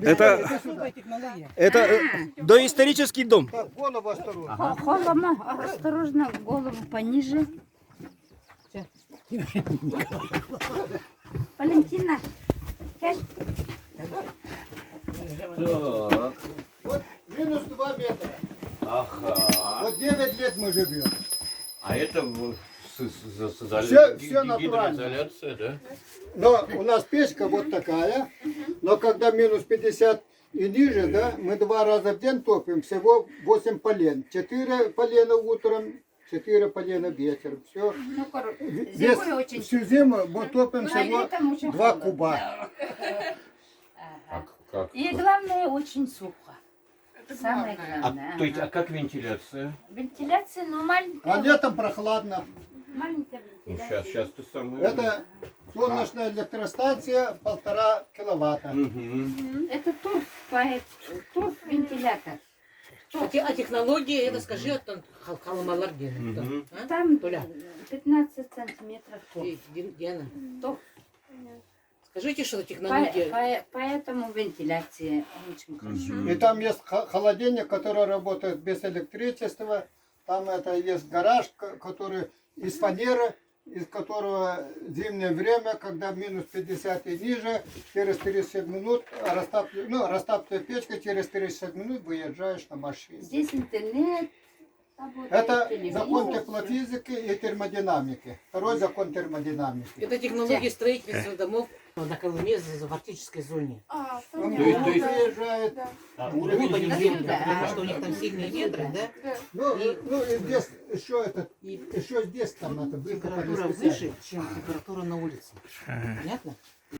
Это доисторический дом. Так, голову осторожно. Голову, осторожно, голову пониже. Валентина, сядь. Так. Вот минус 2 метра. Ага. Вот 9 лет мы живем. А это Всё натурально. гидроизоляция, да? Но у нас печка вот такая. Но когда минус 50 и ниже, да, мы 2 раза в день топим всего 8 полен. 4 полена утром, 4 полена вечером. Все. Ну, зимой очень. Всю зиму мы топим Ну, а всего летом очень 2 холодно. куба. Как? И главное, очень сухо. Самое главное. То есть, а как вентиляция? Вентиляция, ну, маленькая. А летом прохладно. Маленькая Ну, вентиляция. сейчас ты самое. Это солнечная электростанция 1,5 киловатта. Угу. Это турф-вентилятор. А технология, это скажи, это халмалар Мгм. Там Толя. 15 сантиметров турф. Диана, Турф. скажите, что это технология. Поэтому вентиляция очень хорошо. И там есть холодильник, который работает без электричества. Там это есть гараж, который из фанеры, из которого зимнее время, когда минус 50 и ниже, через 30 минут растапливая печка, через 30 минут выезжаешь на машине. Здесь интернет. работает, Это телевизор, закон всё. теплофизики и термодинамики. Второй закон термодинамики. Это технология строительства домов на Колыме в арктической зоне. Он То есть- выезжает. Вот они Да. делают, потому что у них там сильные ветры, да? Ну и здесь еще здесь там надо Температура выкопали выше, чем температура на улице. Понятно?